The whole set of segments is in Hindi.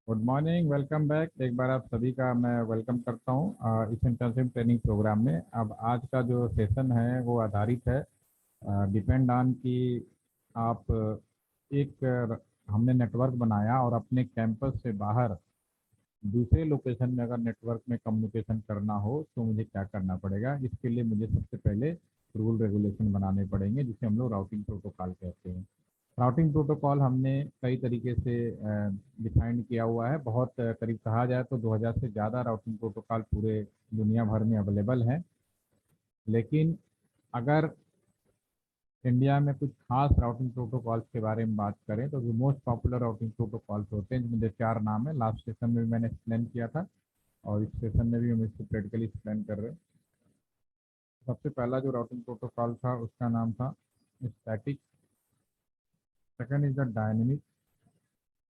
Good morning, welcome back. एक बार आप सभी का मैं वेलकम करता हूँ इस इंटर्नशिप ट्रेनिंग प्रोग्राम में। अब आज का जो सेशन है वो आधारित है डिपेंड ऑन कि आप एक हमने नेटवर्क बनाया और अपने कैंपस से बाहर दूसरे लोकेशन में अगर नेटवर्क में कम्युनिकेशन करना हो तो मुझे क्या करना पड़ेगा। इसके लिए मुझे सबसे पहले रूल रेगुलेशन बनाने पड़ेंगे जिसे हम लोग राउटिंग प्रोटोकॉल कहते हैं। राउटिंग प्रोटोकॉल हमने कई तरीके से डिफाइन किया हुआ है। बहुत करीब कहा जाए तो 2000 से ज़्यादा राउटिंग प्रोटोकॉल पूरे दुनिया भर में अवेलेबल हैं। लेकिन अगर इंडिया में कुछ खास राउटिंग प्रोटोकॉल्स के बारे में बात करें तो जो मोस्ट पॉपुलर राउटिंग प्रोटोकॉल्स होते हैं जिनमें चार नाम है। लास्ट सेशन में भी मैंने एक्सप्लेन किया था और इस सेशन में भी हम इसको प्रैक्टिकली एक्सप्लेन कर रहे हैं। सबसे पहला जो राउटिंग प्रोटोकॉल था उसका नाम था static. Second is the dynamic.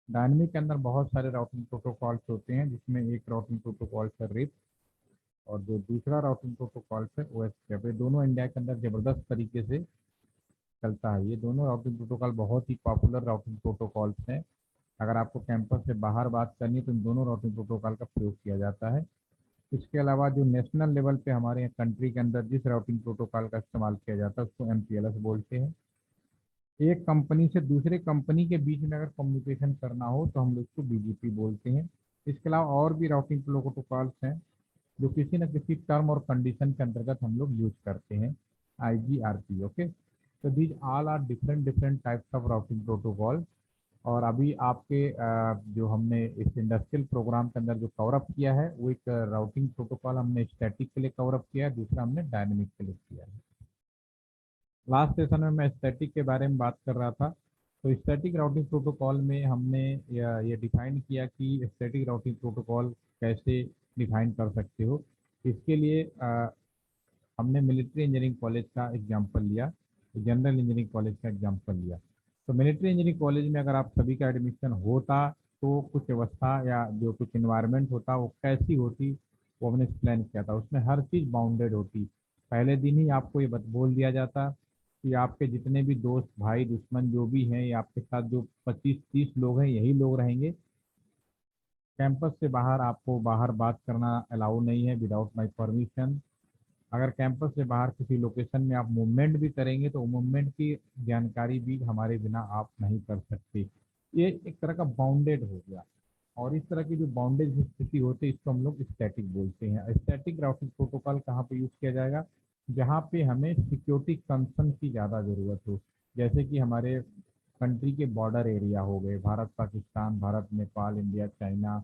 Dynamic के अंदर बहुत सारे राउटिंग प्रोटोकॉल्स होते हैं जिसमें एक राउटिंग प्रोटोकॉल है रिप और जो दूसरा राउटिंग प्रोटोकॉल है ओ एस कैप। ये दोनों इंडिया के अंदर ज़बरदस्त तरीके से चलता है। ये दोनों राउटिंग प्रोटोकॉल बहुत ही पॉपुलर राउटिंग प्रोटोकॉल्स हैं। अगर आपको कैंपस से बाहर बात करनी है तो इन दोनों राउटिंग प्रोटोकॉल का प्रयोग किया जाता है। इसके अलावा जो नेशनल लेवल पे हमारे यहाँ कंट्री के अंदर जिस राउटिंग प्रोटोकॉल का इस्तेमाल किया जाता है उसको MPLS बोलते हैं। एक कंपनी से दूसरे कंपनी के बीच में अगर कम्युनिकेशन करना हो तो हम लोग उसको BGP बोलते हैं। इसके अलावा और भी राउटिंग प्रोटोकॉल्स हैं जो किसी न किसी टर्म और कंडीशन के अंतर्गत हम लोग यूज करते हैं। IGRP। ओके, तो these all are different different types of routing protocol. और अभी आपके जो हमने इस इंडस्ट्रियल प्रोग्राम के अंदर जो कवरअप किया है वो एक राउटिंग प्रोटोकॉल हमने स्टैटिक के लिए कवरअप किया है, दूसरा हमने डायनेमिक के लिए किया है। लास्ट सेशन में मैं स्टैटिक के बारे में बात कर रहा था। तो स्टैटिक राउटिंग प्रोटोकॉल में हमने ये डिफाइन किया कि स्टैटिक राउटिंग प्रोटोकॉल कैसे डिफाइन कर सकते हो। इसके लिए हमने मिलिट्री इंजीनियरिंग कॉलेज का एग्जाम्पल लिया, जनरल इंजीनियरिंग कॉलेज का एग्जाम्पल लिया। तो मिलिट्री इंजीनियरिंग कॉलेज में अगर आप सभी का एडमिशन होता तो कुछ व्यवस्था या जो कुछ इन्वायरमेंट होता वो कैसी होती वो हमने एक्सप्लेन किया था। उसमें हर चीज़ बाउंडेड होती। पहले दिन ही आपको ये बोल दिया जाता कि आपके जितने भी दोस्त भाई दुश्मन जो भी हैं या आपके साथ जो 25-30 लोग हैं यही लोग रहेंगे। कैंपस से बाहर आपको बाहर बात करना अलाउ नहीं है विदाउट माई परमिशन। अगर कैंपस से बाहर किसी लोकेशन में आप मूवमेंट भी करेंगे तो मूवमेंट की जानकारी भी हमारे बिना आप नहीं कर सकते। ये एक तरह का बाउंडेड हो गया। और इस तरह की जो बाउंडेड स्थिति होती है इसको हम लोग स्टैटिक बोलते हैं। स्टैटिक राउटिंग प्रोटोकॉल कहाँ पे यूज़ किया जाएगा? जहाँ पे हमें सिक्योरिटी कंसर्न की ज़्यादा ज़रूरत हो। जैसे कि हमारे कंट्री के बॉर्डर एरिया हो गए, Bharat Pakistan, Bharat Nepal, India China,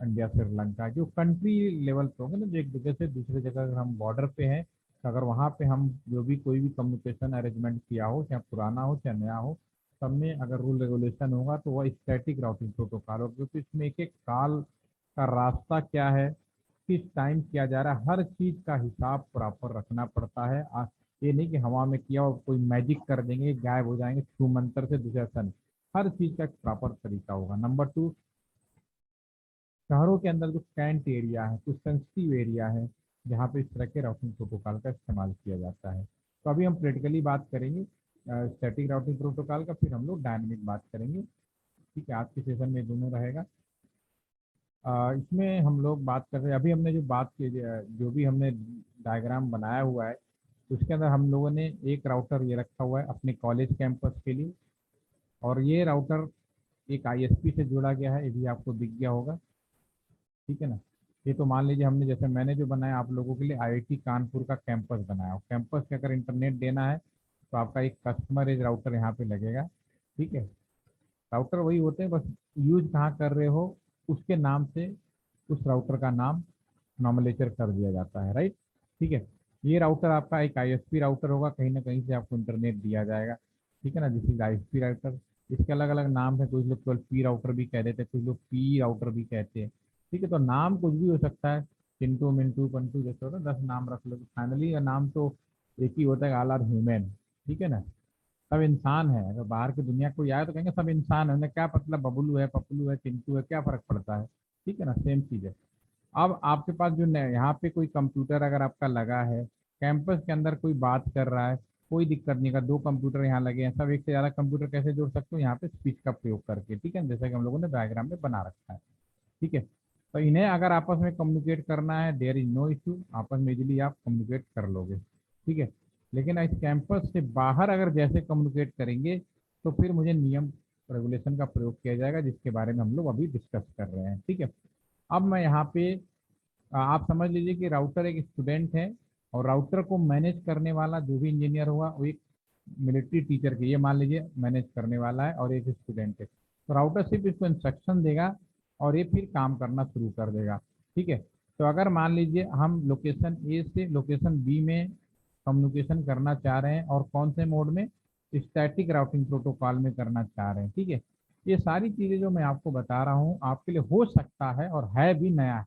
India Sri Lanka, जो कंट्री लेवल पे होंगे ना, जो एक जगह से दूसरे जगह अगर हम बॉर्डर पे हैं तो अगर वहाँ पे हम जो भी कोई भी कम्युनिकेशन अरेंजमेंट किया हो चाहे पुराना हो चाहे नया हो, सब में अगर रूल रेगुलेशन होगा तो वह स्टैटिक राउटिंग प्रोटोकॉल हो, क्योंकि इसमें एक एक काल का रास्ता क्या है, किस टाइम किया जा रहा है, हर चीज़ का हिसाब प्रॉपर रखना पड़ता है। ये नहीं कि हवा में किया और कोई मैजिक कर देंगे गायब हो जाएंगे छू मंतर से दूसरा सन। हर चीज़ का एक प्रॉपर तरीका होगा। नंबर टू, शहरों के अंदर जो कैंट एरिया है, कुछ सेंसिटिव एरिया है जहाँ पे इस तरह के राउटिंग प्रोटोकॉल का इस्तेमाल किया जाता है। तो अभी हम प्रैक्टिकली बात करेंगे स्टैटिक राउटिंग प्रोटोकॉल का, फिर हम लोग डायनेमिक बात करेंगे। ठीक है, आज के सेशन में दोनों रहेगा। इसमें हम लोग बात कर रहे हैं, अभी हमने जो बात की जो भी हमने डायग्राम बनाया हुआ है उसके अंदर हम लोगों ने एक राउटर ये रखा हुआ है अपने कॉलेज कैंपस के लिए। और ये राउटर एक ISP से जुड़ा गया है, ये भी आपको दिख गया होगा। ठीक है ना। ये तो मान लीजिए हमने जैसे मैंने जो बनाया आप लोगों के लिए IIT कानपुर का कैंपस बनाया, कैंपस के अगर इंटरनेट देना है तो आपका एक कस्टमर एज राउटर यहाँ पे लगेगा। ठीक है, राउटर वही होते हैं, बस यूज कहाँ कर रहे हो उसके नाम से उस राउटर का नाम नॉमिनेचर कर दिया जाता है, राइट। ठीक है, ये राउटर आपका एक ISP राउटर होगा, कहीं ना कहीं से आपको इंटरनेट दिया जाएगा। ठीक है ना, दिस इज ISP राउटर। इसके अलग अलग नाम है, कुछ लोग केवल P राउटर भी कह देते हैं, कुछ लोग P राउटर भी कहते हैं। ठीक है, तो नाम कुछ भी हो सकता है, चिंटू मिंटू पंटू जैसे होता है 10 नाम रख लो, फाइनली नाम तो एक ही होता है, ऑल आर ह्यूमन। ठीक है ना, सब इंसान है। अगर बाहर की दुनिया कोई आए तो कहेंगे सब इंसान है, उन्हें क्या मतलब बबलू है पपलू है चिंटू है क्या फर्क पड़ता है। ठीक है ना, सेम चीज़ है। अब आपके पास जो यहाँ पे कोई कंप्यूटर अगर आपका लगा है, कैंपस के अंदर कोई बात कर रहा है कोई दिक्कत नहीं। अगर दो कंप्यूटर यहाँ लगे हैं, सब एक से ज़्यादा कंप्यूटर कैसे जोड़ सकते हो, यहाँ पे स्विच का प्रयोग करके, ठीक है, जैसा कि हम लोगों ने डायग्राम में बना रखा है। ठीक है, तो इन्हें अगर आपस में कम्युनिकेट करना है, देयर इज नो इशू, आपस में इजीली आप कम्युनिकेट कर लोगे। ठीक है, लेकिन इस कैंपस से बाहर अगर जैसे कम्युनिकेट करेंगे तो फिर मुझे नियम रेगुलेशन का प्रयोग किया जाएगा, जिसके बारे में हम लोग अभी डिस्कस कर रहे हैं। ठीक है, अब मैं यहाँ पे आप समझ लीजिए कि राउटर एक स्टूडेंट है, और राउटर को मैनेज करने वाला जो भी इंजीनियर होगा वो एक मिलिट्री टीचर के, ये मान लीजिए मैनेज करने वाला है, और एक स्टूडेंट है। तो राउटर सिर्फ इसको इंस्ट्रक्शन देगा और ये फिर काम करना शुरू कर देगा। ठीक है, तो अगर मान लीजिए हम लोकेशन ए से लोकेशन बी में कम्युनिकेशन करना चाह रहे हैं, और कौन से मोड में, स्टैटिक राउटिंग प्रोटोकॉल में करना चाह रहे हैं। ठीक है, ये सारी चीज़ें जो मैं आपको बता रहा हूँ आपके लिए हो सकता है और है भी नया है,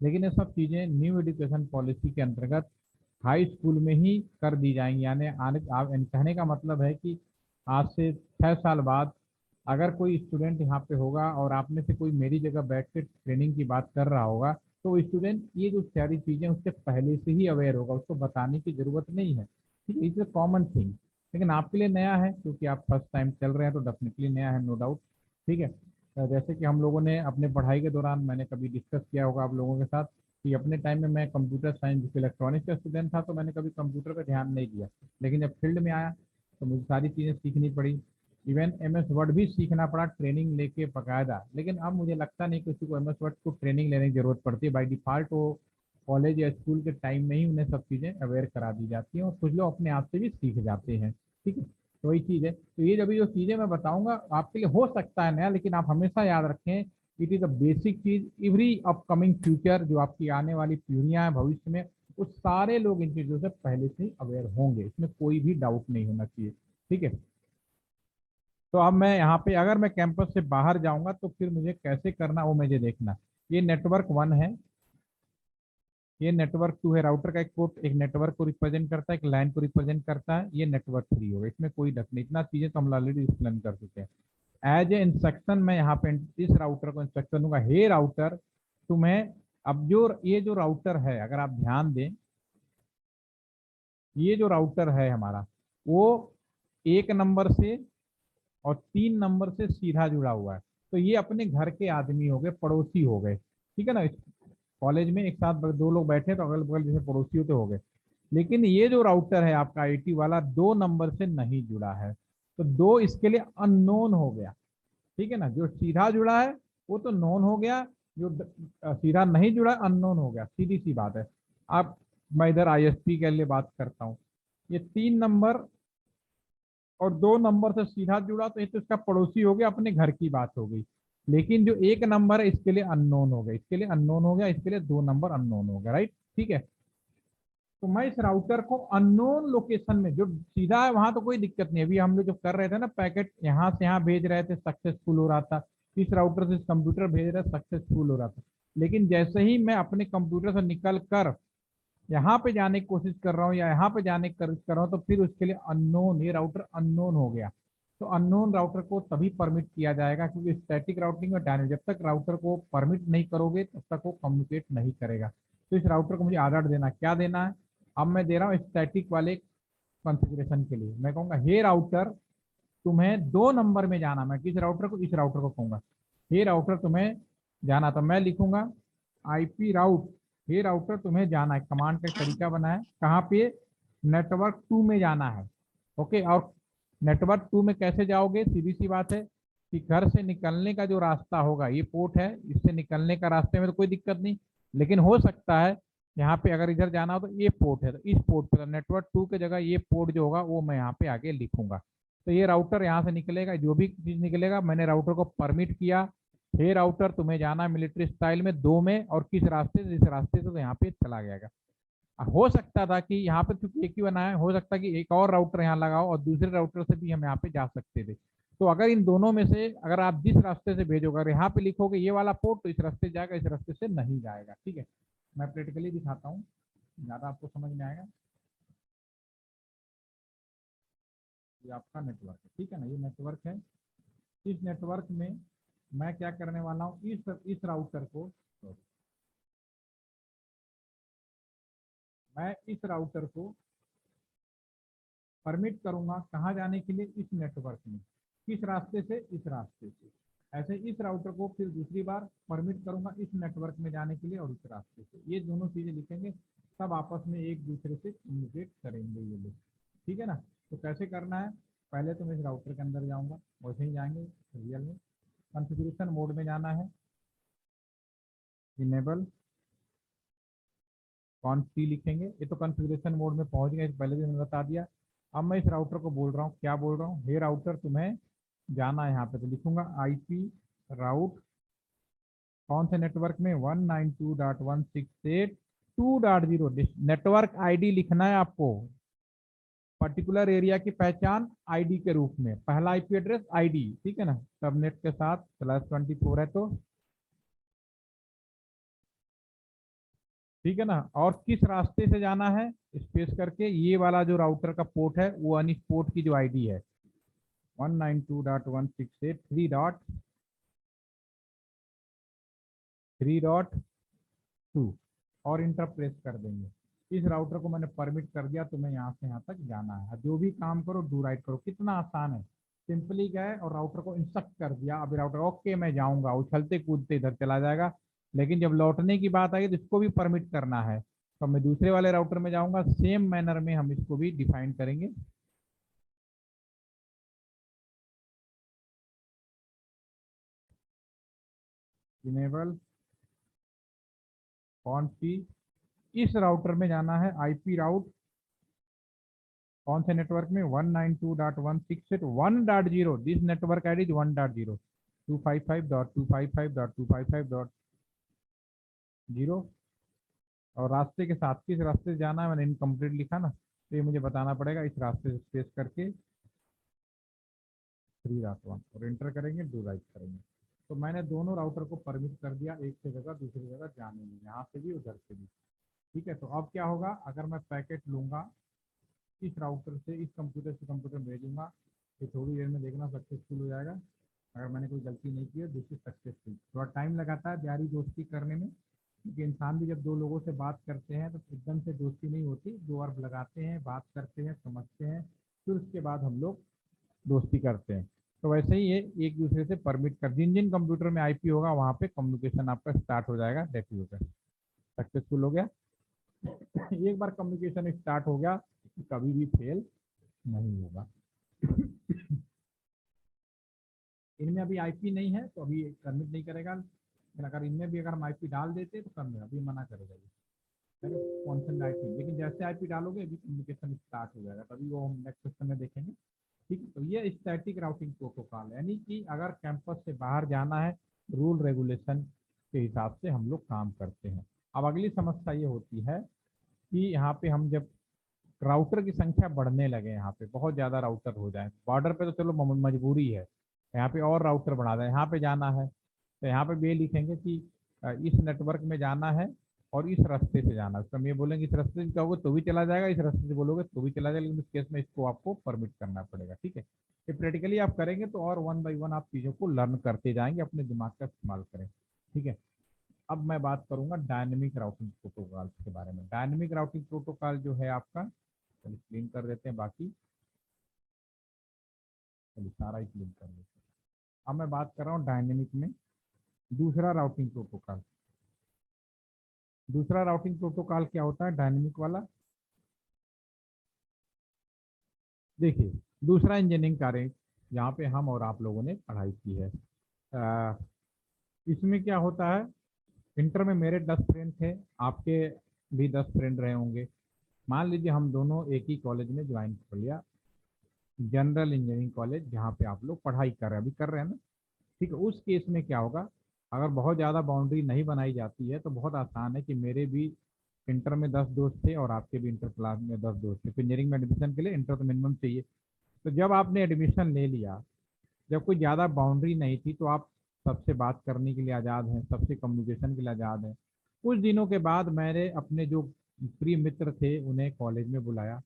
लेकिन ये सब चीज़ें न्यू एजुकेशन पॉलिसी के अंतर्गत हाई स्कूल में ही कर दी जाएंगी। यानी आने आप कहने का मतलब है कि आज से 6 साल बाद अगर कोई स्टूडेंट यहाँ पे होगा और आप में से कोई मेरी जगह बैठ के ट्रेनिंग की बात कर रहा होगा, तो स्टूडेंट ये जो सारी चीज़ें उससे पहले से ही अवेयर होगा, उसको बताने की जरूरत नहीं है। ठीक है, इट्स अ कॉमन थिंग, लेकिन आपके लिए नया है क्योंकि आप फर्स्ट टाइम चल रहे हैं, तो डेफिनेटली नया है, नो डाउट। ठीक है, जैसे कि हम लोगों ने अपने पढ़ाई के दौरान मैंने कभी डिस्कस किया होगा आप लोगों के साथ कि अपने टाइम में मैं कंप्यूटर साइंस इलेक्ट्रॉनिक्स का स्टूडेंट था, तो मैंने कभी कंप्यूटर पर ध्यान नहीं दिया, लेकिन जब फील्ड में आया तो मुझे सारी चीज़ें सीखनी पड़ी। इवन एम एस वर्ड भी सीखना पड़ा ट्रेनिंग लेके बकायदा। लेकिन अब मुझे लगता नहीं किसी को एम एस वर्ड को ट्रेनिंग लेने की जरूरत पड़ती है, बाई डिफॉल्ट वो कॉलेज या स्कूल के टाइम में ही उन्हें सब चीज़ें अवेयर करा दी जाती हैं, और कुछ लोग अपने आप से भी सीख जाते हैं। ठीक है, तो वही चीज़ है। तो ये जब जो चीज़ें मैं बताऊंगा आपके लिए हो सकता है नया, लेकिन आप हमेशा याद रखें it is a basic cheese. Every upcoming future जो आपकी आने वाली पीढ़ियां हैं भविष्य में, उस सारे लोग इन चीज़ों से पहले से ही अवेयर होंगे, इसमें कोई भी डाउट नहीं होना चाहिए। ठीक है, तो अब मैं यहाँ पे अगर मैं कैंपस से बाहर जाऊंगा तो फिर मुझे कैसे करना वो मुझे देखना। ये नेटवर्क 1 है, ये नेटवर्क 2 है। राउटर का एक पोर्ट एक नेटवर्क को रिप्रेजेंट करता है, एक लाइन को रिप्रेजेंट करता है। ये नेटवर्क 3 होगा, इसमें कोई डक नहीं, इतना चीजें तो हम ऑलरेडी एक्सप्लेन कर चुके हैं। एज ए इंस्ट्रक्शन मैं यहाँ पे इस राउटर को इंस्ट्रक्शन दूंगा, हे राउटर तुम्हें, अब जो ये जो राउटर है अगर आप ध्यान दें, ये जो राउटर है हमारा वो 1 नंबर से और 3 नंबर से सीधा जुड़ा हुआ है। तो ये अपने घर के आदमी हो गए, पड़ोसी हो गए। ठीक है ना, कॉलेज में एक साथ दो लोग बैठे तो अगल बगल जैसे पड़ोसी होते हो गए। लेकिन ये जो राउटर है आपका आईटी वाला 2 नंबर से नहीं जुड़ा है, तो दो इसके लिए अननोन हो गया। ठीक है ना, जो सीधा जुड़ा है वो तो नोन हो गया, जो सीधा नहीं जुड़ा अननोन हो गया, सीधी सी बात है। आप मैं इधर आईएसपी के लिए बात करता हूँ, ये 3 नंबर और 2 नंबर से सीधा जुड़ा तो ये तो इसका पड़ोसी हो गया, अपने घर की बात हो गई। लेकिन जो 1 नंबर है इसके लिए अननोन हो गया, इसके लिए अननोन हो गया, इसके लिए 2 नंबर अननोन हो गया, राइट। ठीक है, तो मैं इस राउटर को अननोन लोकेशन में, जो सीधा है वहां तो कोई दिक्कत नहीं, अभी हम लोग जो कर रहे थे ना पैकेट यहाँ से यहाँ भेज रहे थे सक्सेसफुल हो रहा था, इस राउटर से इस कंप्यूटर भेज रहे सक्सेसफुल हो रहा था। लेकिन जैसे ही मैं अपने कंप्यूटर से निकल कर यहाँ पे जाने की कोशिश कर रहा हूँ या यहाँ पे जाने की कोशिश कर रहा हूँ, तो फिर उसके लिए अननोन, ये राउटर अननोन हो गया। तो अननोन राउटर को तभी परमिट किया जाएगा, क्योंकि स्टैटिक राउटिंग में डायनेमिक, जब तक राउटर को परमिट नहीं करोगे तब तक वो कम्युनिकेट नहीं करेगा। तो इस राउटर को मुझे आर्डर देना, क्या देना है, अब मैं दे रहा हूँ स्टैटिक वाले कॉन्फ़िगरेशन के लिए। मैं कहूँगा हे राउटर तुम्हें 2 नंबर में जाना, मैं किस राउटर को, इस राउटर को कहूँगा हे राउटर तुम्हें जाना, तो मैं लिखूंगा आईपी राउट, हे राउटर तुम्हें जाना है, कमांड का एक तरीका बना है, कहाँ पे, नेटवर्क 2 में जाना है। ओके, और नेटवर्क 2 में कैसे जाओगे, सीधी सी बात है कि घर से निकलने का जो रास्ता होगा, ये पोर्ट है, इससे निकलने का रास्ते में तो कोई दिक्कत नहीं, लेकिन हो सकता है यहाँ पे अगर इधर जाना हो तो ये पोर्ट है, तो इस पोर्ट पे नेटवर्क 2 की जगह ये पोर्ट जो होगा वो मैं यहाँ पे आगे लिखूंगा। तो ये राउटर यहाँ से निकलेगा, जो भी चीज निकलेगा मैंने राउटर को परमिट किया, हे राउटर तुम्हें जाना मिलिट्री स्टाइल में 2 में, और किस रास्ते से, इस रास्ते से, तो यहाँ पे चला जाएगा। हो सकता था कि यहाँ पे क्योंकि एक ही बनाया है, हो सकता है कि एक और राउटर यहाँ लगाओ और दूसरे राउटर से भी हम यहाँ पे जा सकते थे। तो अगर इन दोनों में से अगर आप जिस रास्ते से भेजोगे, अगर यहाँ पे लिखोगे ये वाला पोर्ट तो इस रास्ते जाएगा, इस रास्ते से नहीं जाएगा। ठीक है, मैं प्रैक्टिकली दिखाता हूँ, ज़्यादा आपको समझ में आएगा। ये आपका नेटवर्क है, ठीक है ना, ये नेटवर्क है। इस नेटवर्क में मैं क्या करने वाला हूँ, इस राउटर को, मैं इस राउटर को परमिट करूंगा कहाँ जाने के लिए, इस नेटवर्क में, किस रास्ते से, इस रास्ते से। ऐसे इस राउटर को फिर दूसरी बार परमिट करूंगा इस नेटवर्क में जाने के लिए और इस रास्ते से। ये दोनों चीजें लिखेंगे, सब आपस में एक दूसरे से कम्युनिकेट करेंगे ये लोग, ठीक है ना। तो कैसे करना है, पहले तो मैं इस राउटर के अंदर जाऊंगा, वैसे ही जाएंगे रियल में, कॉन्फ़िगरेशन मोड में जाना है, इनेबल कॉन्फ लिखेंगे। ये तो कॉन्फ़िगरेशन मोड में पहुंच गए, पहले भी मैंने बता दिया। अब मैं इस राउटर को बोल रहा हूँ, क्या बोल रहा हूँ, हे राउटर तुम्हें जाना है यहाँ पे, तो लिखूंगा आईपी राउट कौन से नेटवर्क में, 192.168.2.0। नेटवर्क आईडी लिखना है आपको, पर्टिकुलर एरिया की पहचान आईडी के रूप में, पहला आईपी एड्रेस आईडी, ठीक है ना, सबनेट के साथ /24 है तो ठीक है ना। और किस रास्ते से जाना है, स्पेस करके, ये वाला जो राउटर का पोर्ट है वो इस पोर्ट की जो आईडी है 192.168.3.3.2 और इंटर प्रेस कर देंगे। इस राउटर को मैंने परमिट कर दिया, तो मैं यहाँ से यहाँ तक जाना है। जो भी काम करो डू राइट करो, कितना आसान है, सिंपली गए और राउटर को इंस्ट्रक्ट कर दिया, अभी राउटर ओके मैं जाऊंगा, उछलते कूदते इधर चला जाएगा। लेकिन जब लौटने की बात आई तो इसको भी परमिट करना है, तो मैं दूसरे वाले राउटर में जाऊंगा, सेम मैनर में हम इसको भी डिफाइन करेंगे। इनेबल कॉन्फी, इस राउटर में जाना है आईपी राउट कौन से नेटवर्क में, 192.168.1.0, दिस नेटवर्क आईडी इज 1.0, 255.255.255.0। और रास्ते के साथ किस रास्ते से जाना है, मैंने इनकम्प्लीट लिखा ना, तो ये मुझे बताना पड़ेगा, इस रास्ते से स्पेस करके 3.1 और एंटर करेंगे, डू राइट करेंगे। तो मैंने दोनों राउटर को परमिट कर दिया, एक से जगह दूसरी जगह जाने में, यहाँ से भी उधर से भी, ठीक है। तो अब क्या होगा, अगर मैं पैकेट लूंगा इस राउटर से इस कंप्यूटर से कंप्यूटर में भेजूंगा, तो थोड़ी देर में देखना सक्सेसफुल हो जाएगा। अगर मैंने कोई गलती नहीं की है, दिस इज सक्सेसफुल। थोड़ा टाइम लगाता है यारी दोस्ती करने में, क्योंकि इंसान भी जब दो लोगों से बात करते हैं तो एकदम से दोस्ती नहीं होती, दो बार लगाते हैं, बात करते हैं, समझते हैं, फिर उसके बाद हम लोग दोस्ती करते हैं। तो वैसे ही ये एक दूसरे से परमिट कर, जिन जिन कंप्यूटर में आईपी होगा वहाँ पे कम्युनिकेशन आपका स्टार्ट हो जाएगा, दैट यूजर सक्सेसफुल हो गया। एक बार कम्युनिकेशन स्टार्ट हो गया कभी भी फेल नहीं होगा। इनमें अभी आईपी नहीं है तो अभी सबमिट नहीं करेगा, लेकिन अगर इनमें भी अगर हम आईपी डाल देते तो कर अभी मना करेगा ये कॉन्सेंट आईपी। लेकिन जैसे आईपी डालोगे अभी कम्युनिकेशन स्टार्ट हो जाएगा, तभी वो हम नेक्स्ट क्वेश्चन में देखेंगे, ठीक है। तो ये स्टैटिक राउटिंग प्रोटोकॉल है, यानी कि अगर कैंपस से बाहर जाना है, रूल रेगुलेशन के हिसाब से हम लोग काम करते हैं। अब अगली समस्या ये होती है कि यहाँ पे हम जब राउटर की संख्या बढ़ने लगे, यहाँ पे बहुत ज़्यादा राउटर हो जाए, बॉर्डर पे तो चलो मजबूरी है, यहाँ पे और राउटर बढ़ा दें, यहाँ पे जाना है तो यहाँ पे भी लिखेंगे कि इस नेटवर्क में जाना है और इस रास्ते से जाना है। तो हम ये बोलेंगे इस रास्ते से कहोगे तो भी चला जाएगा, इस रास्ते से बोलोगे तो भी चला जाएगा, लेकिन इस केस में इसको आपको परमिट करना पड़ेगा, ठीक है। ये प्रैक्टिकली आप करेंगे तो और 1 बाई 1 आप चीज़ों को लर्न करते जाएंगे, अपने दिमाग का इस्तेमाल करें, ठीक है। अब मैं बात करूंगा डायनेमिक राउटिंग प्रोटोकॉल के बारे में। डायनेमिक राउटिंग प्रोटोकॉल जो है आपका, चलिए क्लीन कर देते हैं, बाकी चलिए सारा ही क्लीन कर देते हैं। अब मैं बात कर रहा हूँ डायनेमिक में दूसरा राउटिंग प्रोटोकॉल। दूसरा राउटिंग प्रोटोकॉल क्या होता है डायनेमिक वाला, देखिए दूसरा इंजीनियरिंग कार्य यहाँ पे हम और आप लोगों ने पढ़ाई की है। इसमें क्या होता है, इंटर में मेरे 10 फ्रेंड थे, आपके भी 10 फ्रेंड रहे होंगे। मान लीजिए हम दोनों एक ही कॉलेज में ज्वाइन कर लिया, जनरल इंजीनियरिंग कॉलेज, जहाँ पे आप लोग पढ़ाई कर रहे हैं, अभी कर रहे हैं ना, ठीक है। उस केस में क्या होगा, अगर बहुत ज़्यादा बाउंड्री नहीं बनाई जाती है तो बहुत आसान है कि मेरे भी इंटर में 10 दोस्त थे और आपके भी इंटर क्लास में 10 दोस्त थे। तो इंजीनियरिंग में एडमिशन के लिए इंटर तो मिनिमम चाहिए। तो जब आपने एडमिशन ले लिया, जब कोई ज़्यादा बाउंड्री नहीं थी, तो आप सबसे बात करने के लिए आज़ाद हैं, सबसे कम्युनिकेशन के लिए आज़ाद हैं। कुछ दिनों के बाद मैंने अपने जो प्रिय मित्र थे उन्हें कॉलेज में बुलाया,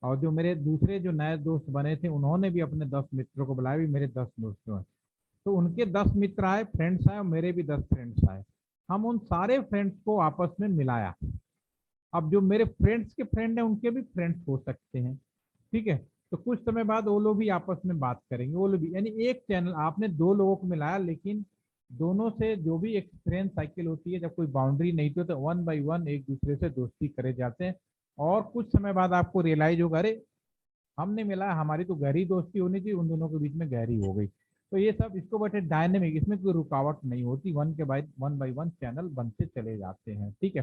और जो मेरे दूसरे जो नए दोस्त बने थे उन्होंने भी अपने 10 मित्रों को बुलाया, भी मेरे 10 दोस्त हैं। तो उनके 10 मित्र आए, फ्रेंड्स आए, और मेरे भी 10 फ्रेंड्स आए। हम उन सारे फ्रेंड्स को आपस में मिलाया। अब जो मेरे फ्रेंड्स के फ्रेंड हैं उनके भी फ्रेंड्स हो सकते हैं, ठीक है। तो कुछ समय बाद वो लोग भी आपस में बात करेंगे, वो लोग भी, यानी एक चैनल आपने दो लोगों को मिलाया, लेकिन दोनों से जो भी एक्सपीरियंस साइकिल होती है, जब कोई बाउंड्री नहीं थी तो वन बाई वन एक दूसरे से दोस्ती करे जाते हैं। और कुछ समय बाद आपको रियलाइज होगा, अरे हमने मिला, हमारी तो गहरी दोस्ती होनी चाहिए, उन दोनों के बीच में गहरी हो गई। तो ये सब इसको बटे डायनेमिक, इसमें कोई रुकावट नहीं होती, वन बाई वन चैनल बनते चले जाते हैं। ठीक है।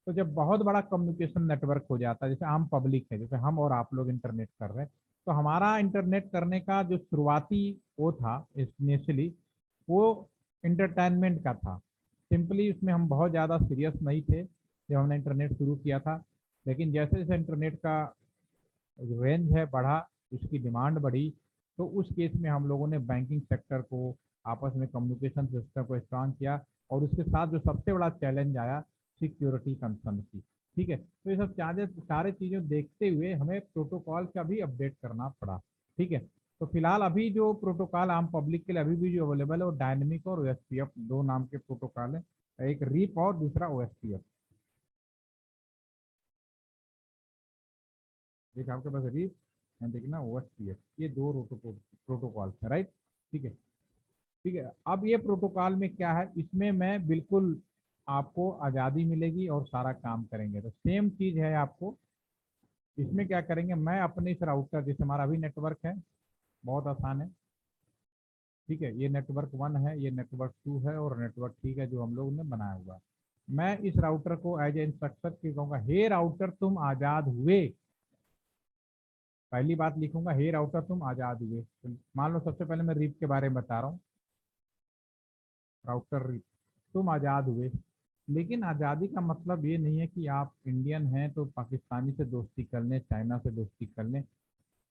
तो जब बहुत बड़ा कम्युनिकेशन नेटवर्क हो जाता है, जैसे आम पब्लिक है, जैसे हम और आप लोग इंटरनेट कर रहे हैं, तो हमारा इंटरनेट करने का जो शुरुआती वो था इनिशियली, वो इंटरटेनमेंट का था। सिंपली उसमें हम बहुत ज़्यादा सीरियस नहीं थे जब हमने इंटरनेट शुरू किया था। लेकिन जैसे जैसे इंटरनेट का रेंज है बढ़ा, उसकी डिमांड बढ़ी, तो उस केस में हम लोगों ने बैंकिंग सेक्टर को, आपस में कम्युनिकेशन सिस्टम को स्ट्रांग किया। और उसके साथ जो सबसे बड़ा चैलेंज आया, सिक्योरिटी कंसर्न की। ठीक है। तो ये सब सारे चीज़ें देखते हुए हमें प्रोटोकॉल का भी अपडेट करना पड़ा। ठीक है। तो फिलहाल अभी जो प्रोटोकॉल आम पब्लिक के लिए अभी भी जो अवेलेबल है, वो डायनेमिक और ओएसपीएफ दो नाम के प्रोटोकॉल है। एक रीप और दूसरा ओएसपीएफ। एक आपके पास रीप एंड देखना ओएसपीएफ, ये दो प्रोटोकॉल है, राइट। ठीक है। ठीक है। अब ये प्रोटोकॉल में क्या है, इसमें मैं बिल्कुल आपको आज़ादी मिलेगी और सारा काम करेंगे, तो सेम चीज़ है आपको। इसमें क्या करेंगे, मैं अपने इस राउटर, जैसे हमारा अभी नेटवर्क है, बहुत आसान है। ठीक है। ये नेटवर्क वन है, ये नेटवर्क टू है, और नेटवर्क थ्री है जो हम लोग ने बनाया हुआ है। मैं इस राउटर को एज ए इंस्ट्रक्टर की कहूँगा, हे राउटर तुम आज़ाद हुए। पहली बात लिखूंगा, हे राउटर तुम आज़ाद हुए। तो मान लो सबसे पहले मैं रीप के बारे में बता रहा हूँ। राउटर रीप, तुम आज़ाद हुए। लेकिन आज़ादी का मतलब ये नहीं है कि आप इंडियन हैं तो पाकिस्तानी से दोस्ती कर लें, चाइना से दोस्ती कर लें।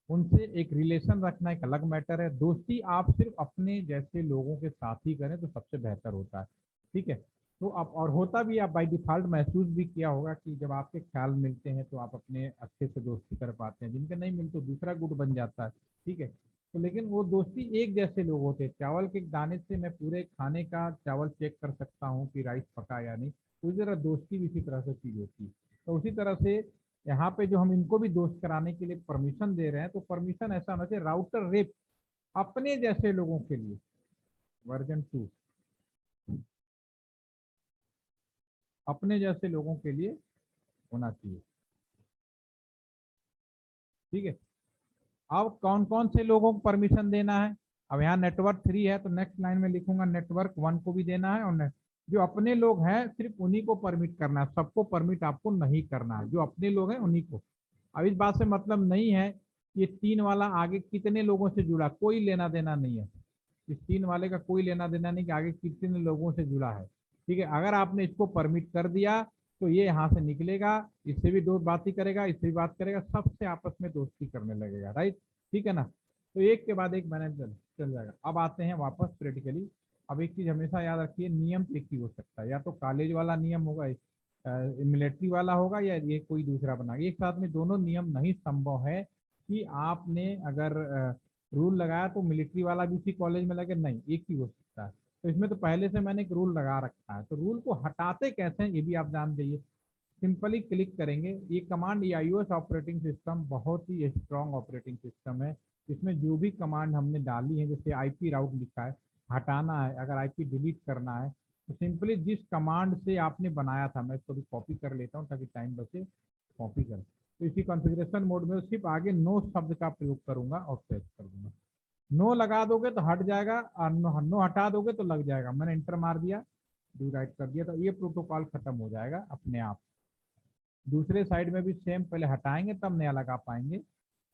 उनसे एक रिलेशन रखना एक अलग मैटर है। दोस्ती आप सिर्फ अपने जैसे लोगों के साथ ही करें तो सबसे बेहतर होता है। ठीक है। तो आप, और होता भी, आप बाई डिफॉल्ट महसूस भी किया होगा कि जब आपके ख्याल मिलते हैं तो आप अपने अच्छे से दोस्ती कर पाते हैं, जिनके नहीं मिलते तो दूसरा गुट बन जाता है। ठीक है। तो लेकिन वो दोस्ती एक जैसे लोग होते हैं। चावल के दाने से मैं पूरे खाने का चावल चेक कर सकता हूँ कि राइस पका या नहीं। उसी तरह दोस्ती भी इसी तरह से चीज होती है। तो उसी तरह से यहाँ पे जो हम इनको भी दोस्त कराने के लिए परमिशन दे रहे हैं, तो परमिशन ऐसा होना चाहिए, राउटर रेप अपने जैसे लोगों के लिए, वर्जन टू, अपने जैसे लोगों के लिए होना चाहिए। ठीक है। अब कौन कौन से लोगों को परमिशन देना है, अब यहाँ नेटवर्क थ्री है तो नेक्स्ट लाइन में लिखूंगा नेटवर्क वन को भी देना है, और जो अपने लोग हैं सिर्फ उन्हीं को परमिट करना है, सबको परमिट आपको नहीं करना है, जो अपने लोग हैं उन्हीं को। अब इस बात से मतलब नहीं है कि तीन वाला आगे कितने लोगों से जुड़ा, कोई लेना देना नहीं है। इस तीन वाले का कोई लेना देना नहीं कि आगे कितने लोगों से जुड़ा है। ठीक है। अगर आपने इसको परमिट कर दिया तो ये यहाँ से निकलेगा, इससे भी दो बात ही करेगा, इससे भी बात करेगा, सबसे आपस में दोस्ती करने लगेगा, राइट। ठीक है ना। तो एक के बाद एक मैनेज चल जाएगा। अब आते हैं वापस प्रैक्टिकली। अब एक चीज हमेशा याद रखिए, नियम तो एक ही हो सकता है, या तो कॉलेज वाला नियम होगा, मिलिट्री वाला होगा, या ये कोई दूसरा बना। एक साथ में दोनों नियम नहीं संभव है कि आपने अगर रूल लगाया तो मिलिट्री वाला भी उसी कॉलेज में लगे, नहीं, एक ही हो सकता है। तो इसमें तो पहले से मैंने एक रूल लगा रखा है, तो रूल को हटाते कैसे हैं ये भी आप जान जाइए। सिंपली क्लिक करेंगे, ये कमांड, ये iOS ऑपरेटिंग सिस्टम बहुत ही स्ट्रॉन्ग ऑपरेटिंग सिस्टम है। इसमें जो भी कमांड हमने डाली है, जैसे आईपी राउट लिखा है, हटाना है, अगर आईपी डिलीट करना है, तो सिंपली जिस कमांड से आपने बनाया था, मैं इसको भी कॉपी कर लेता हूँ ताकि टाइम बचे, कॉपी कर, तो इसी कॉन्फ़िगरेशन मोड में सिर्फ आगे नो शब्द का प्रयोग करूंगा और प्रेस कर दूंगा। नो लगा दोगे तो हट जाएगा, और नो हटा दोगे तो लग जाएगा। मैंने इंटर मार दिया, डू राइट कर दिया, तो ये प्रोटोकॉल खत्म हो जाएगा अपने आप। दूसरे साइड में भी सेम, पहले हटाएंगे तब नया लगा पाएंगे।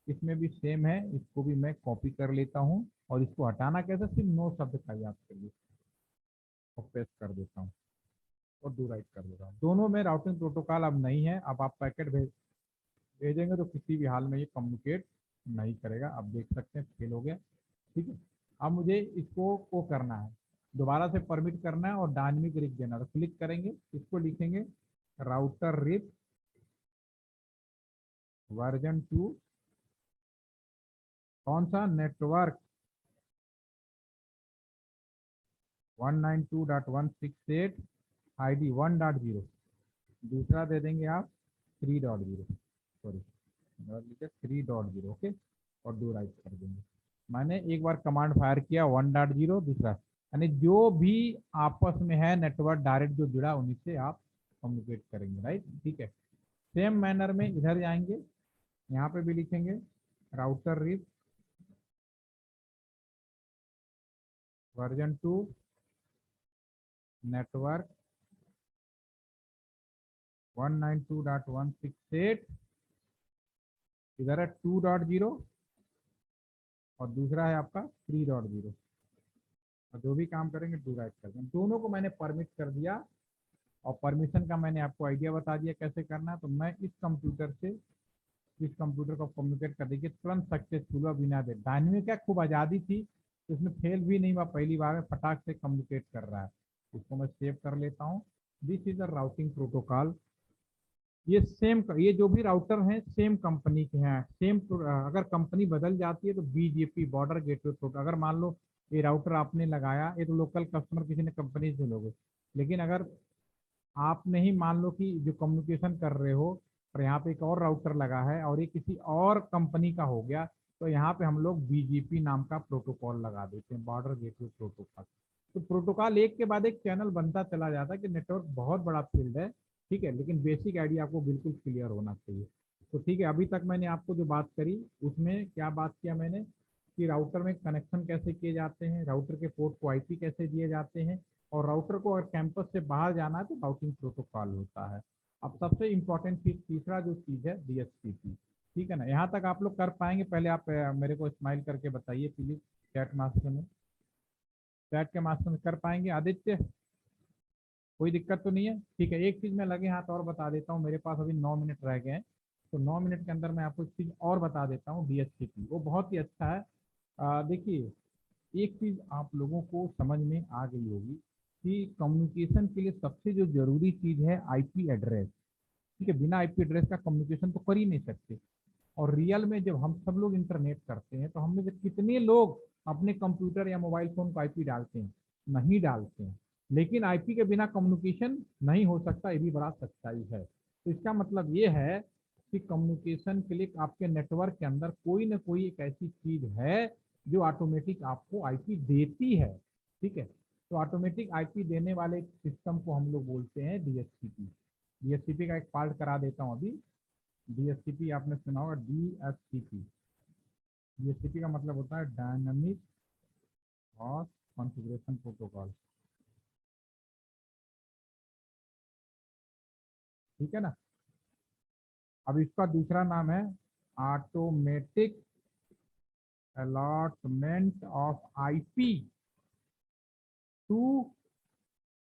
इसमें भी सेम है, इसको भी मैं कॉपी कर लेता हूँ, और इसको हटाना कैसे, सिर्फ नो शब्द का याद करिए, और पेस्ट कर देता हूँ और डू राइट कर देता हूँ। दोनों में राउटिंग प्रोटोकॉल अब नहीं है। अब आप पैकेट भेजेंगे तो किसी भी हाल में ये कम्युनिकेट नहीं करेगा। अब देख सकते हैं फेल हो गया। ठीक है। अब मुझे इसको को करना है, दोबारा से परमिट करना है और डायनेमिक रिप देना, तो क्लिक करेंगे, इसको लिखेंगे राउटर रिप वर्जन टू, कौन सा, नेटवर्क 192.168 ID 1.0, दूसरा दे देंगे आप 3.0, सॉरी 3.0, ओके। और 2 राइट कर देंगे। मैंने एक बार कमांड फायर किया 1.0, दूसरा, यानी जो भी आपस में है नेटवर्क डायरेक्ट जो जुड़ा उन्हीं से आप कम्युनिकेट करेंगे, राइट। ठीक है, सेम मैनर में इधर जाएंगे, यहाँ पे भी लिखेंगे राउटर रिप वर्जन 2 नेटवर्क 192.168, इधर है 2.0 और दूसरा है आपका 3.0, और जो भी काम करेंगे 2 राइट कर देंगे। दोनों को मैंने परमिट कर दिया और परमिशन का मैंने आपको आइडिया बता दिया कैसे करना है। तो मैं इस कंप्यूटर से इस कंप्यूटर को कम्युनिकेट कर देखिए, तुरंत सक्सेसफुल हुआ बिना दे। डायनेमिक क्या खूब आज़ादी थी, तो इसमें फेल भी नहीं हुआ, पहली बार में फटाक से कम्युनिकेट कर रहा है। इसको मैं सेव कर लेता हूँ। This is the routing protocol. ये जो भी राउटर हैं सेम कंपनी के हैं, सेम। अगर कंपनी बदल जाती है तो बीजीपी बॉर्डर गेटवे प्रोटोकॉल, अगर मान लो ये राउटर आपने लगाया, एक लोकल कस्टमर किसी ने कंपनी से लोगे, लेकिन अगर आपने ही मान लो कि जो कम्युनिकेशन कर रहे हो और यहाँ पे एक और राउटर लगा है और ये किसी और कंपनी का हो गया, तो यहाँ पे हम लोग बीजीपी नाम का प्रोटोकॉल लगा देते हैं, बॉर्डर गेटवे प्रोटोकॉल। तो प्रोटोकॉल एक के बाद एक चैनल बनता चला जाता है कि नेटवर्क बहुत बड़ा फील्ड है, ठीक है, लेकिन बेसिक आइडिया आपको बिल्कुल क्लियर होना चाहिए। तो ठीक है, अभी तक मैंने आपको जो बात करी उसमें क्या बात किया मैंने कि राउटर में कनेक्शन कैसे किए जाते हैं, राउटर के पोर्ट को आईपी कैसे दिए जाते हैं, और राउटर को अगर कैंपस से बाहर जाना है तो राउटिंग प्रोटोकॉल होता है। अब सबसे इम्पोर्टेंट चीज, तीसरा जो चीज है डीएचसीपी। ठीक है ना, यहाँ तक आप लोग कर पाएंगे? पहले आप मेरे को स्माइल करके बताइए प्लीज, चैट मास्टर में, चैट के मास्टर में कर पाएंगे आदित्य? कोई दिक्कत तो नहीं है? ठीक है, एक चीज मैं लगे हाथ और बता देता हूँ, मेरे पास अभी 9 मिनट रह गए हैं, तो 9 मिनट के अंदर मैं आपको एक चीज और बता देता हूँ। डीएचसीपी वो बहुत ही अच्छा है। देखिए, एक चीज आप लोगों को समझ में आ गई होगी कि कम्युनिकेशन के लिए सबसे जो जरूरी चीज है आईपी एड्रेस। ठीक है, बिना आईपी एड्रेस का कम्युनिकेशन तो कर ही नहीं सकते। और रियल में जब हम सब लोग इंटरनेट करते हैं तो हम में से कितने लोग अपने कंप्यूटर या मोबाइल फोन को आईपी डालते हैं? नहीं डालते हैं। लेकिन आईपी के बिना कम्युनिकेशन नहीं हो सकता, ये भी बड़ा सच्चाई है। तो इसका मतलब ये है कि कम्युनिकेशन के लिए आपके नेटवर्क के अंदर कोई ना कोई एक ऐसी चीज है जो ऑटोमेटिक आपको आईपी देती है। ठीक है, तो ऑटोमेटिक आईपी देने वाले सिस्टम को हम लोग बोलते हैं डीएचसीपी। डीएचसीपी का एक पार्ट करा देता हूँ अभी। डीएचसीपी आपने सुना होगा, डीएचसीपी। डीएचसीपी का मतलब होता है डायनामिक हॉस्ट कॉन्फ़िगरेशन प्रोटोकॉल। ठीक है ना। अब इसका दूसरा नाम है automatic allotment of IP to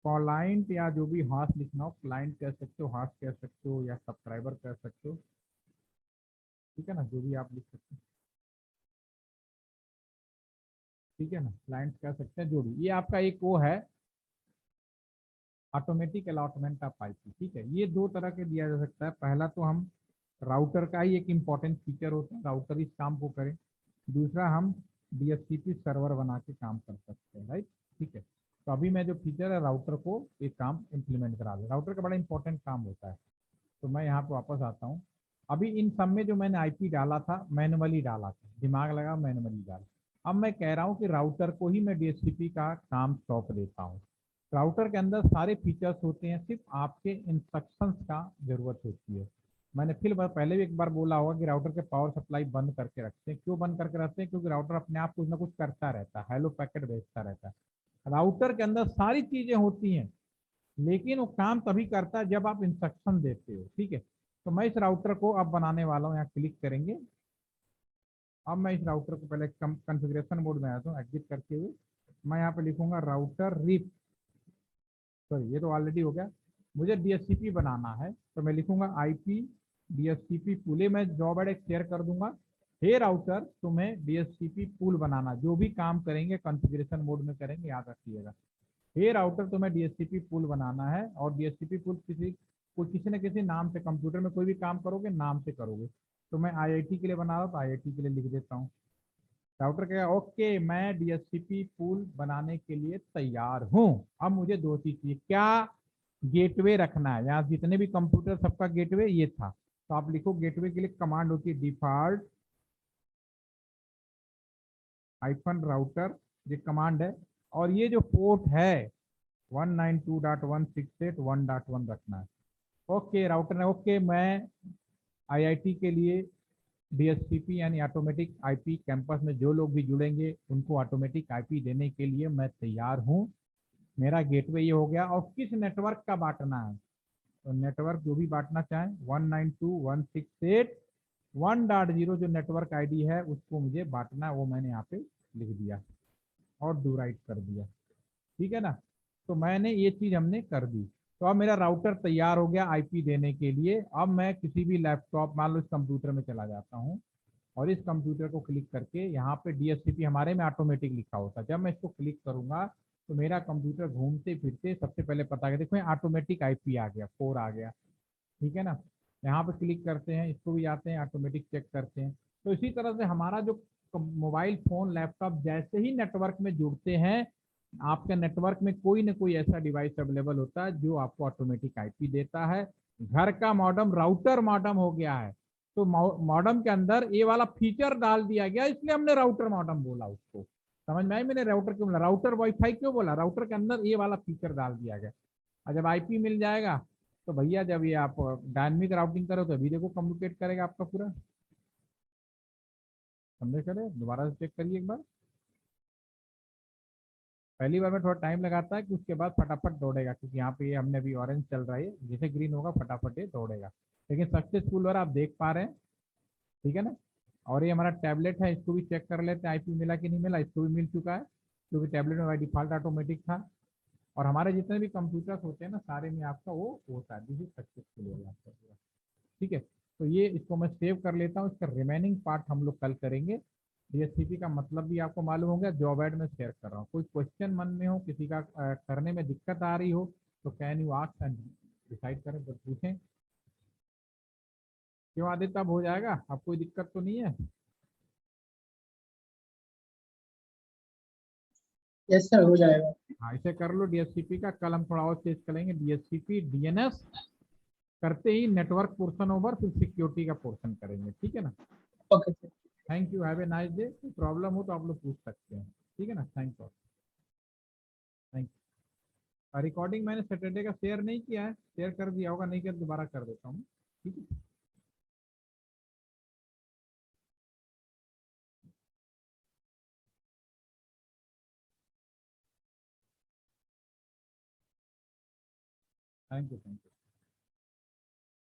client, या जो भी हॉस्ट लिखना हो, क्लाइंट कह सकते हो, हॉस्ट कह सकते हो, या सब्सक्राइबर कह सकते हो। ठीक है ना, जो भी आप लिख सकते हो। ठीक है ना, क्लाइंट कह सकते हैं, जो भी। ये आपका एक वो है ऑटोमेटिक अलॉटमेंट ऑफ आईपी। ठीक है, ये दो तरह के दिया जा सकता है। पहला तो हम राउटर का ही एक इम्पॉर्टेंट फीचर होता है, राउटर इस काम को करें। दूसरा, हम डीएचसीपी सर्वर बना के काम कर सकते हैं, राइट। ठीक है, तो अभी मैं जो फीचर है राउटर को एक काम इम्प्लीमेंट करा दूँ। राउटर का बड़ा इंपॉर्टेंट काम होता है। तो मैं यहाँ पे वापस आता हूँ। अभी इन सब में जो मैंने आईपी डाला था मैनुअली डाला था, दिमाग लगा मैनुअली डाला। अब मैं कह रहा हूँ कि राउटर को ही मैं डीएचसीपी का काम सौंप देता हूँ। राउटर के अंदर सारे फीचर्स होते हैं, सिर्फ आपके इंस्ट्रक्शंस का जरूरत होती है। मैंने फिर पहले भी एक बार बोला होगा कि राउटर के पावर सप्लाई बंद करके रखते हैं। क्यों बंद करके रखते हैं? क्योंकि राउटर अपने आप कुछ ना कुछ करता रहता है, हेलो पैकेट भेजता रहता है। राउटर के अंदर सारी चीजें होती हैं, लेकिन वो काम तभी करता है जब आप इंस्ट्रक्शन देते हो। ठीक है, तो मैं इस राउटर को अब बनाने वाला हूँ, यहाँ क्लिक करेंगे। अब मैं इस राउटर को पहले कॉन्फ़िगरेशन मोड में आता हूँ, एग्जिट करते हुए मैं यहाँ पे लिखूंगा राउटर रिप। सॉरी, ये तो ऑलरेडी हो गया। मुझे डीएचसीपी बनाना है, तो मैं लिखूंगा आईपी डीएचसीपी पूल। मैं जॉब एड एक शेयर कर दूंगा। हे राउटर, तुम्हें डीएचसीपी पूल बनाना, जो भी काम करेंगे कॉन्फ़िगरेशन मोड में करेंगे, याद रखिएगा। हे राउटर, तुम्हें डीएचसीपी पूल बनाना है, और डीएचसीपी पूल किसी न किसी नाम से, कंप्यूटर में कोई भी काम करोगे नाम से करोगे। तो मैं आईआईटी के लिए बना रहा हूँ, तो आईआईटी के लिए लिख देता हूँ। राउटर कहेगा ओके, मैं डीएचसीपी पूल बनाने के लिए तैयार हूँ। अब मुझे दो चीज चाहिए, क्या? गेटवे रखना है। यहाँ जितने भी कंप्यूटर सबका गेटवे ये था। तो आप लिखो गेटवे के लिए कमांड होती है डिफॉल्ट हाइफन राउटर, ये कमांड है। और ये जो पोर्ट है 192.168.1.1 रखना है। ओके राउटर है, ओके। मैं आईआईटी के लिए डीएससीपी यानी ऑटोमेटिक आईपी कैंपस में जो लोग भी जुड़ेंगे उनको ऑटोमेटिक आईपी देने के लिए मैं तैयार हूँ। मेरा गेटवे ये हो गया। और किस नेटवर्क का बांटना है, तो नेटवर्क जो भी बांटना चाहें 192.168.1.0 जो नेटवर्क आईडी है उसको मुझे बांटना है, वो मैंने यहाँ पे लिख दिया और डू राइट कर दिया। ठीक है ना, तो मैंने ये चीज हमने कर दी। तो अब मेरा राउटर तैयार हो गया आईपी देने के लिए। अब मैं किसी भी लैपटॉप, मान लो इस कंप्यूटर में चला जाता हूँ और इस कंप्यूटर को क्लिक करके यहाँ पे डीएससीपी हमारे में ऑटोमेटिक लिखा होता है। जब मैं इसको क्लिक करूंगा तो मेरा कंप्यूटर घूमते फिरते सबसे पहले पता कर, देखो ऑटोमेटिक आईपी आ गया, 4 आ गया। ठीक है ना, यहाँ पे क्लिक करते हैं, इसको भी आते हैं ऑटोमेटिक चेक करते हैं। तो इसी तरह से हमारा जो मोबाइल फोन लैपटॉप जैसे ही नेटवर्क में जुड़ते हैं, आपके नेटवर्क में कोई ना कोई ऐसा डिवाइस अवेलेबल होता है जो आपको ऑटोमेटिक आईपी देता है। घर का मॉडम राउटर मॉडम हो गया है, तो मॉडम के अंदर ये वाला फीचर डाल दिया गया, इसलिए हमने राउटर मॉडम बोला उसको। समझ में आई? मैंने राउटर क्यों बोला, राउटर वाईफाई क्यों बोला, राउटर के अंदर ये वाला फीचर डाल दिया गया। और जब आईपी मिल जाएगा तो भैया जब ये आप डायनेमिक राउटिंग करो तो अभी देखो कम्युनिकेट करेगा आपका पूरा। समझे? करे दोबारा से चेक करिए एक बार। पहली बार में थोड़ा टाइम लगाता है कि उसके बाद फटाफट दौड़ेगा, क्योंकि यहाँ पे ये हमने अभी ऑरेंज चल रहा है, जैसे ग्रीन होगा फटाफट ये दौड़ेगा। लेकिन सक्सेसफुल और आप देख पा रहे हैं। ठीक है ना। और ये हमारा टैबलेट है, इसको भी चेक कर लेते हैं आईपी मिला कि नहीं मिला। इसको भी मिल चुका है क्योंकि टैबलेट में बाई डिफॉल्ट ऑटोमेटिक था। और हमारे जितने भी कंप्यूटर्स होते हैं ना सारे में आपका वो होता है, दिस इज सक्सेसफुल हो गया आपका पूरा। ठीक है, तो ये इसको मैं सेव कर लेता हूँ। इसका रिमेनिंग पार्ट हम लोग कल करेंगे। डीएससीपी का मतलब भी आपको मालूम हो गया, जॉब एड में शेयर कर रहा हूँ। कोई क्वेश्चन मन में हो, किसी का करने में दिक्कत आ रही हो तो can you ask and decide करें, तो पूछें। क्यों आदित्य, अब हो जाएगा, अब कोई दिक्कत तो नहीं है? यस सर, हो जाएगा। हाँ इसे कर लो डीएससीपी का। कल हम थोड़ा और चेंज करेंगे, डीएससीपी डीएनएस करते ही नेटवर्क पोर्शन ओवर, फिर सिक्योरिटी का पोर्शन करेंगे। ठीक है ना। Okay sir. Thank you, have a nice day. Problem हो तो आप लोग पूछ सकते हैं। ठीक है ना, thank you. Thank you. Recording मैंने सैटरडे का शेयर नहीं किया है, शेयर कर दिया होगा, नहीं किया तो दोबारा कर देता हूँ। ठीक है। Thank you, thank you.